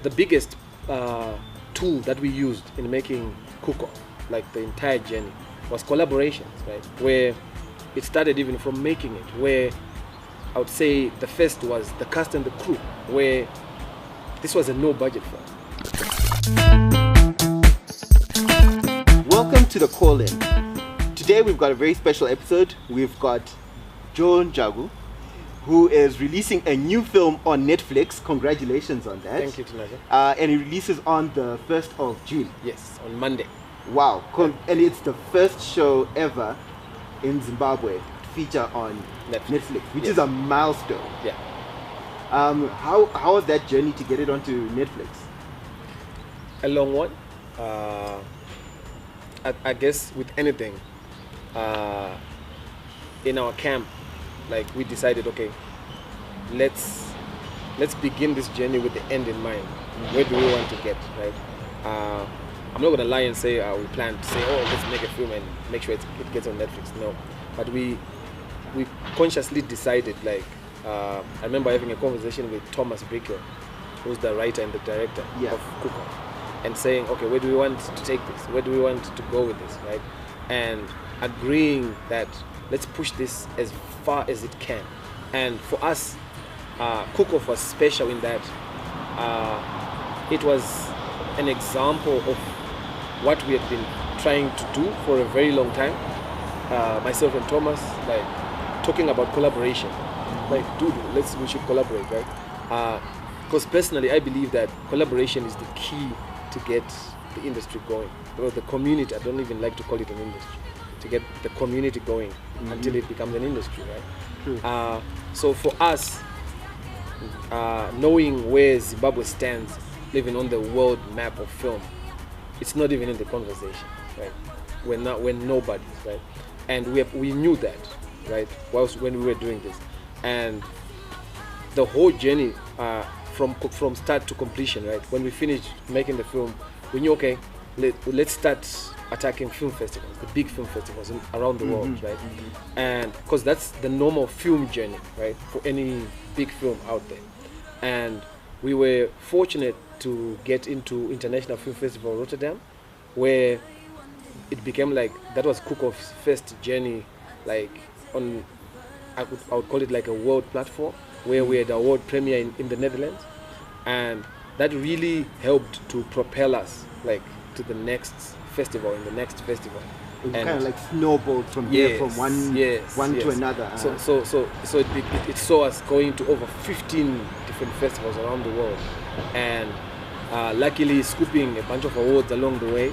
the biggest tool that we used in making Cook Off, like the entire journey, was collaborations, right? Where it started even from making it, where I would say the first was the cast and the crew, where this was a no budget film. Welcome to the call-in. Today we've got a very special episode. We've got Joe Njangu, who is releasing a new film on Netflix. Congratulations on that. Thank you, Njagu. And it releases on the 1st of June. Yes, on Monday. Wow. And it's the first show ever in Zimbabwe to feature on Netflix, which is a milestone. Yeah. How was that journey to get it onto Netflix? A long one. I guess with anything, in our camp, like we decided, okay, let's begin this journey with the end in mind. Where do we want to get, right? I'm not gonna lie and say we plan to say, oh, let's make a film and make sure it gets on Netflix. No, but we consciously decided, like, I remember having a conversation with Thomas Brickell, who's the writer and the director of Cook Off, and saying, okay, where do we want to take this? Where do we want to go with this, right? And agreeing that let's push this as far as it can. And for us, Cook Off was special in that it was an example of what we had been trying to do for a very long time. Myself and Thomas, like, talking about collaboration. Like, dude, we should collaborate, right? Because personally, I believe that collaboration is the key to get the industry going. Or the community, I don't even like to call it an industry, to get the community going until it becomes an industry, right? So for us, knowing where Zimbabwe stands, living on the world map of film, it's not even in the conversation, right? We're nobodies, right? And we knew that, right, when we were doing this. And the whole journey, from start to completion, right? When we finished making the film, we knew, okay, let's start attacking film festivals, the big film festivals around the world, right? And because that's the normal film journey, right, for any big film out there. And we were fortunate to get into International Film Festival Rotterdam, where it became like, that was Cook Off's first journey, like on, I would call it like a world platform, where we had a world premiere in the Netherlands. And that really helped to propel us, like, to the next festival, in the next festival. It kind of like snowballed from there, from one to another. So it saw us going to over 15 different festivals around the world, and luckily scooping a bunch of awards along the way.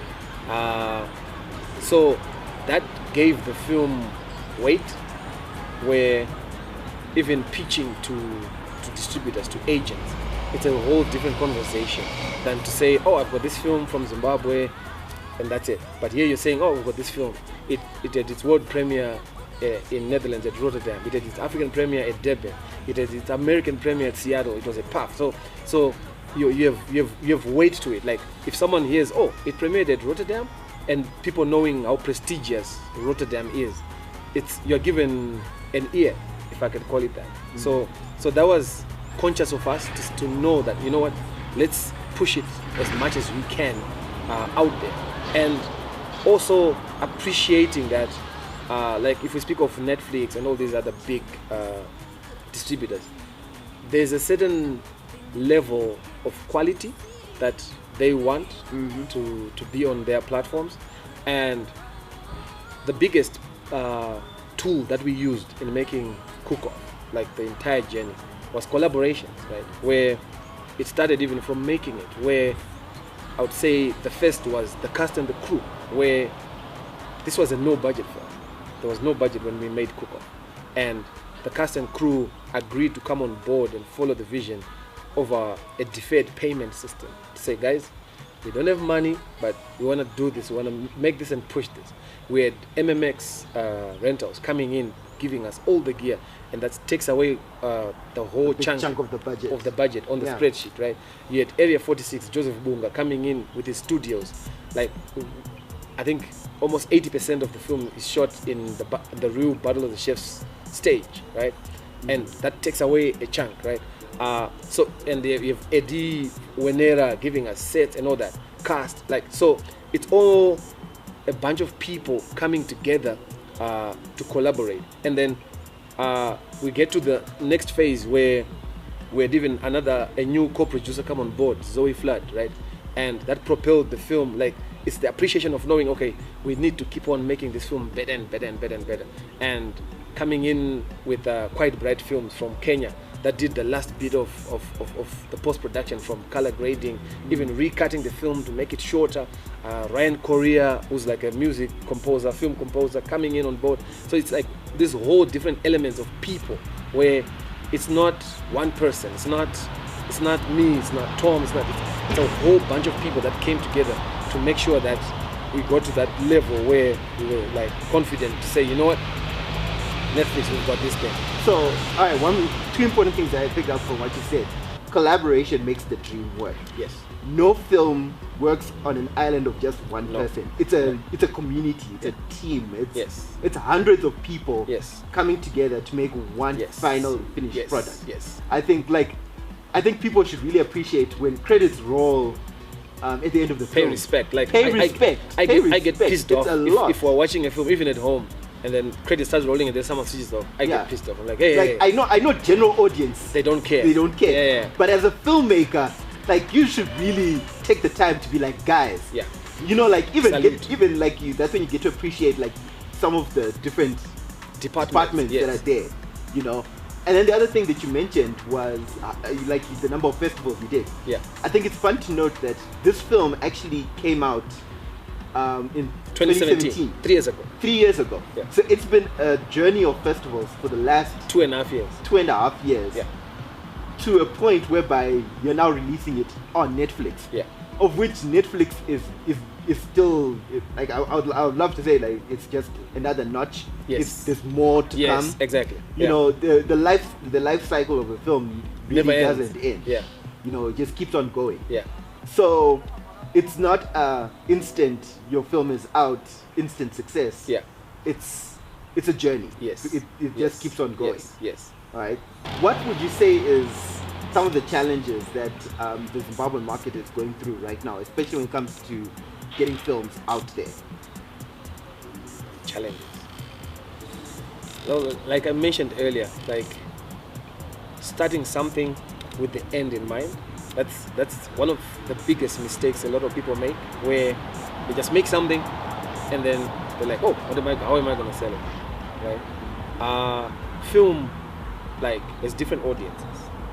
So that gave the film weight, where even pitching to distributors, to agents, it's a whole different conversation than to say, oh, I've got this film from Zimbabwe and that's it. But here you're saying, oh, we've got this film. It had its world premiere in Netherlands at Rotterdam. It had its African premiere at Durban. It had its American premiere at Seattle. It was a PAF. So you have weight to it. Like, if someone hears, oh, it premiered at Rotterdam, and people knowing how prestigious Rotterdam is, you're given an ear, if I could call it that. So that was conscious of us to know that, you know what, let's push it as much as we can out there. And also appreciating that, like, if we speak of Netflix and all these other big distributors, there's a certain level of quality that they want to be on their platforms. And the biggest tool that we used in making Cook Off, like the entire journey, was collaborations, right? Where it started even from making it, where I would say the first was the cast and the crew, where this was a no budget film. There was no budget when we made Cook Off. And the cast and crew agreed to come on board and follow the vision over a deferred payment system. To say, guys, we don't have money, but we want to do this, we want to make this and push this. We had MMX rentals coming in, giving us all the gear, and that takes away the whole chunk of the budget on the spreadsheet, right? You had Area 46, Joseph Bunga, coming in with his studios. Like, I think almost 80% of the film is shot in the real Battle of the Chefs stage, right? And that takes away a chunk, right? So and you have Eddie Wenera giving us sets and all that cast. Like so, it's all a bunch of people coming together to collaborate, and then we get to the next phase where we had even a new co-producer come on board, Zoe Flood, right? And that propelled the film. Like it's the appreciation of knowing, okay, we need to keep on making this film better and better and better and better. And coming in with Quite Bright Films from Kenya that did the last bit of the post-production, from color grading, even recutting the film to make it shorter. Ryan Correa, who's like a music composer, film composer, coming in on board. So it's like this whole different elements of people where it's not one person, it's not me, it's not Tom, it's a whole bunch of people that came together to make sure that we got to that level where we were like confident to say, you know what, Netflix, we've got this thing. So, all right, two important things that I picked up from what you said. Collaboration makes the dream work. Yes. No film works on an island of just one person. It's a community. It's a team. It's hundreds of people coming together to make one final finished product. Yes. I think people should really appreciate when credits roll at the end of the film. Pay respect. Like pay respect. I get pissed off if we're watching a film, even at home, and then credits starts rolling and there's someone switches off. I get pissed off. I'm like, hey. I know general audience. They don't care. Yeah. But as a filmmaker, like, you should really take the time to be like, guys. Yeah. You know, like even like you. That's when you get to appreciate like some of the different departments that are there. You know. And then the other thing that you mentioned was like the number of festivals we did. Yeah. I think it's fun to note that this film actually came out in 2017. 3 years ago. 3 years ago. Yeah. So it's been a journey of festivals for the last 2.5 years. 2.5 years. Yeah. To a point whereby you're now releasing it on Netflix. Yeah. Of which Netflix is still like I would love to say like it's just another notch. Yes. There's more to come. Yes, exactly. You know, the life cycle of a film really never doesn't end. Yeah. You know, it just keeps on going. Yeah. So it's not instant your film is out, instant success. Yeah. It's a journey. Yes. It just keeps on going. Yes. All right. What would you say is some of the challenges that the Zimbabwean market is going through right now, especially when it comes to getting films out there? Challenges. Well, like I mentioned earlier, like starting something with the end in mind. That's one of the biggest mistakes a lot of people make, where they just make something and then they're like, oh, how am I going to sell it, right? Film, like, there's different audiences,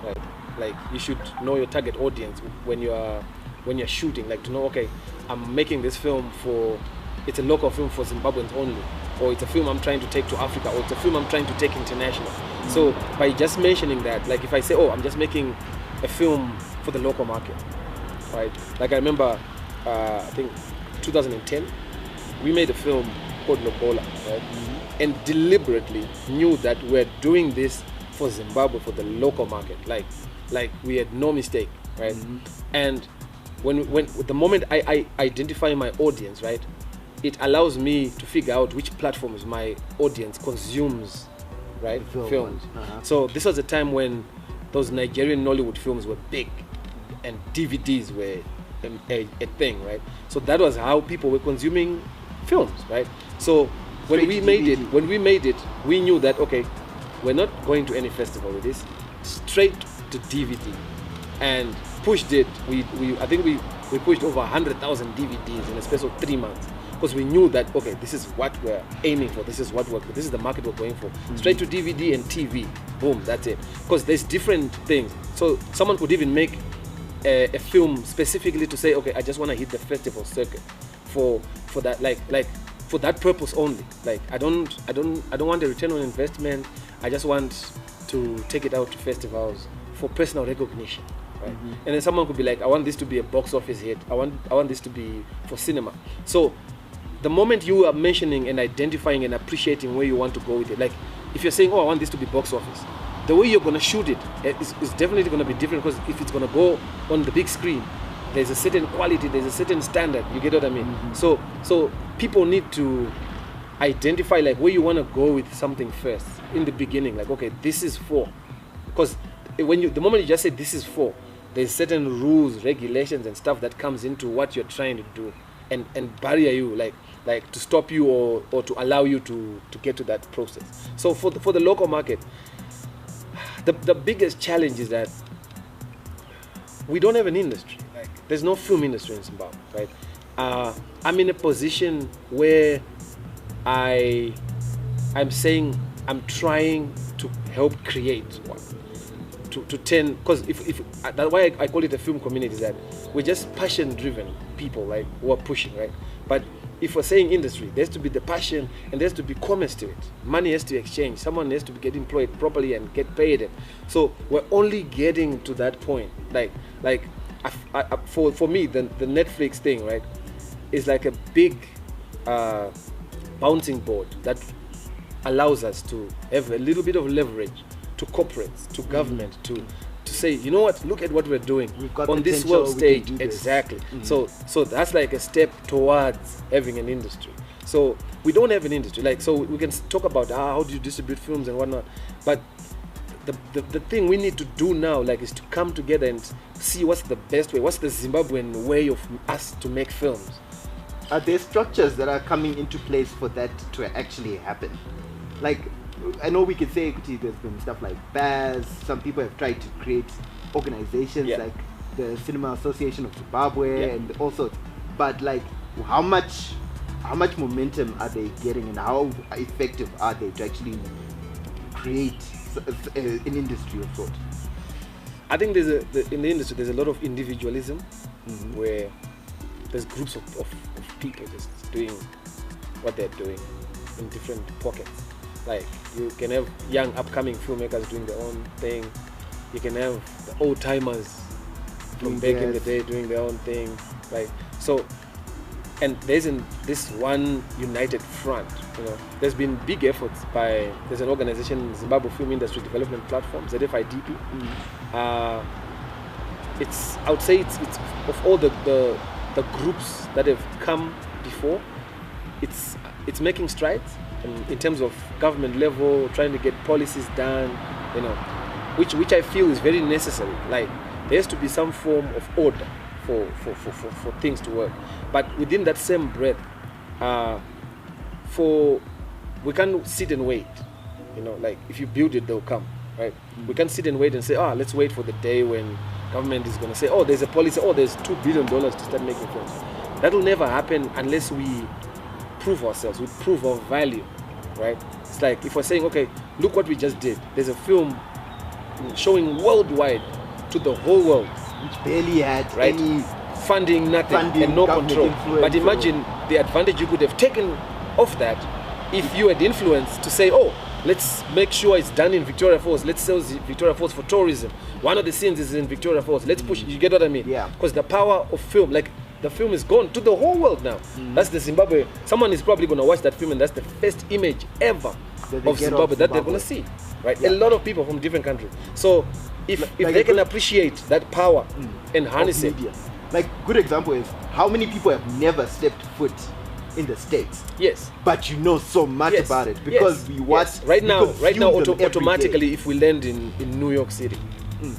right? Like, you should know your target audience when you're shooting, like to know, okay, I'm making this film it's a local film for Zimbabweans only, or it's a film I'm trying to take to Africa, or it's a film I'm trying to take international. So by just mentioning that, like if I say, oh, I'm just making a film for the local market, right? Like I remember, I think 2010, we made a film called Lobola, right? And deliberately knew that we're doing this for Zimbabwe, for the local market. Like we had no mistake, right? And when the moment I identify my audience, right, it allows me to figure out which platforms my audience consumes, right, films. So this was a time when those Nigerian Nollywood films were big and DVDs were a thing, right? So that was how people were consuming films, right? So when we made it, we knew that, okay, we're not going to any festival with this, straight to DVD, and pushed it. I think we pushed over 100,000 DVDs in a space of 3 months, because we knew that, okay, this is what we're aiming for, this is the market we're going for. Straight to DVD and TV, boom, that's it. Because there's different things. So someone could even make a film specifically to say, okay, I just want to hit the festival circuit for that, like for that purpose only. Like I don't want a return on investment. I just want to take it out to festivals for personal recognition, right? And then someone could be like, I want this to be a box office hit. I want this to be for cinema. So the moment you are mentioning and identifying and appreciating where you want to go with it, like if you're saying, oh, I want this to be box office, the way you're going to shoot it is definitely going to be different, because if it's going to go on the big screen, there's a certain quality, there's a certain standard, you get what I mean? So people need to identify like where you want to go with something first in the beginning, like, okay, this is for, because the moment you just say this is for, there's certain rules, regulations, and stuff that comes into what you're trying to do, and barrier you, like to stop you or to allow you to get to that process. So for the local market, the biggest challenge is that we don't have an industry. Like, there's no film industry in Zimbabwe, right? I'm in a position where I'm saying I'm trying to help create one, to turn, because if that's why I call it a film community, is that we're just passion driven people, like, who are pushing, right? But if we're saying industry, there has to be the passion and there has to be commerce to it. Money has to exchange. Someone has to get employed properly and get paid. So we're only getting to that point. For me, the Netflix thing, right, is like a big bouncing board that allows us to have a little bit of leverage to corporates, to government, to say, you know what, look at what we're doing on this world stage. Exactly. So that's like a step towards having an industry. So we don't have an industry. Like, so we can talk about how do you distribute films and whatnot, but the thing we need to do now, like, is to come together and see what's the best way, what's the Zimbabwean way of us to make films. Are there structures that are coming into place for that to actually happen? Like, I know we could say there's been stuff like BAS. Some people have tried to create organizations like the Cinema Association of Zimbabwe and all sorts. But like, how much momentum are they getting, and how effective are they to actually create an industry of sort? I think in the industry there's a lot of individualism, where there's groups of people just doing what they're doing in different pockets. Like, you can have young upcoming filmmakers doing their own thing. You can have the old timers from back in the day doing their own thing. Like, so, and there isn't this one united front. You know, there's been big efforts there's an organization, Zimbabwe Film Industry Development Platform, ZFIDP. I would say it's of all the groups that have come before, it's making strides in terms of government level, trying to get policies done, you know, which I feel is very necessary. Like, there has to be some form of order for things to work. But within that same breath, we can't sit and wait. You know, like, if you build it, they'll come, right? We can't sit and wait and say, let's wait for the day when government is going to say, there's a policy, there's $2 billion to start making films. That'll never happen unless we prove ourselves, we prove our value, right? It's like, if we're saying, okay, look what we just did. There's a film showing worldwide to the whole world, which barely had any funding, nothing, and no control. But imagine the advantage you could have taken off that if you had influence to say, let's make sure it's done in Victoria Falls. Let's sell Victoria Falls for tourism. One of the scenes is in Victoria Falls. Let's push. You get what I mean? Yeah. Because the power of film, like, the film is gone to the whole world now. That's the Zimbabwe. Someone is probably going to watch that film, and that's the first image ever of Zimbabwe that they're going to see, right? Yeah. A lot of people from different countries. So if they can appreciate that power and harness it. Like, good example is, how many people have never stepped foot in the States? Yes. But you know so much about it because we watch. Yes. Right now, automatically, if we land in New York City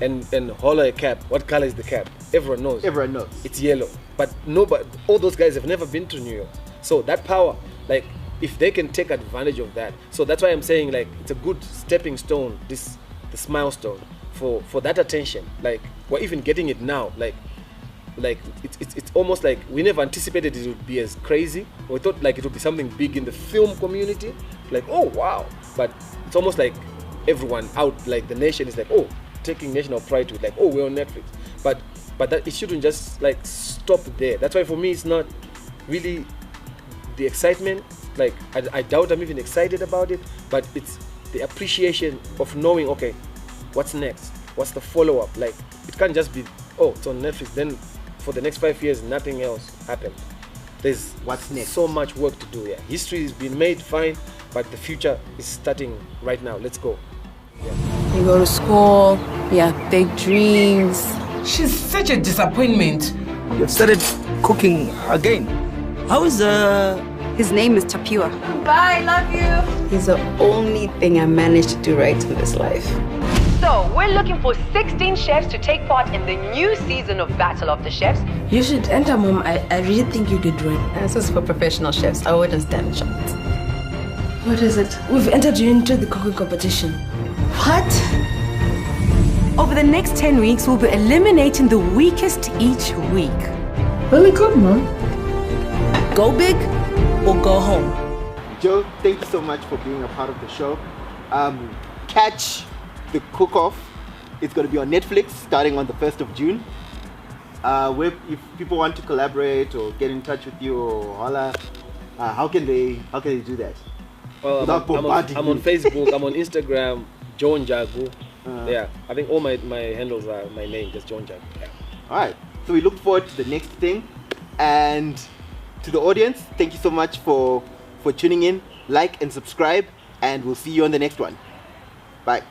and holler a cab, what color is the cab? Everyone knows. Everyone knows. It's yellow. But all those guys have never been to New York. So that power, like, if they can take advantage of that. So that's why I'm saying, like, it's a good stepping stone, this milestone for that attention. Like, we're even getting it now. Like it's almost like we never anticipated it would be as crazy. We thought, like, it would be something big in the film community. Like, oh wow. But it's almost like everyone out, like, the nation is like, taking national pride to it. Like, we're on Netflix. But that it shouldn't just, like, stop there. That's why for me it's not really the excitement. Like, I doubt I'm even excited about it, but it's the appreciation of knowing, okay, what's next? What's the follow-up? Like, it can't just be, it's on Netflix, then for the next 5 years nothing else happened. There's what's next? So much work to do. Yeah, history has been made, fine, but the future is starting right now. Let's go. Yeah. You go to school, you have big dreams. She's such a disappointment. You've started cooking again. How is His name is Tapiwa. Bye, love you. He's the only thing I managed to do right in this life. So, we're looking for 16 chefs to take part in the new season of Battle of the Chefs. You should enter, Mom. I really think you could win. This is for professional chefs. I wouldn't stand a chance. What is it? We've entered you into the cooking competition. What? Over the next 10 weeks, we'll be eliminating the weakest each week. Really good, Mom. Go big or go home. Joe, thank you so much for being a part of the show. Catch the cook-off. It's going to be on Netflix starting on the 1st of June. Where if people want to collaborate or get in touch with you or holla, how can they do that? Well, I'm on Facebook, I'm on Instagram, Joe Njangu. Yeah, I think all my handles are my name, just Joe Njangu. Yeah. Alright, so we look forward to the next thing. And to the audience, thank you so much for tuning in. Like and subscribe, and we'll see you on the next one. Bye.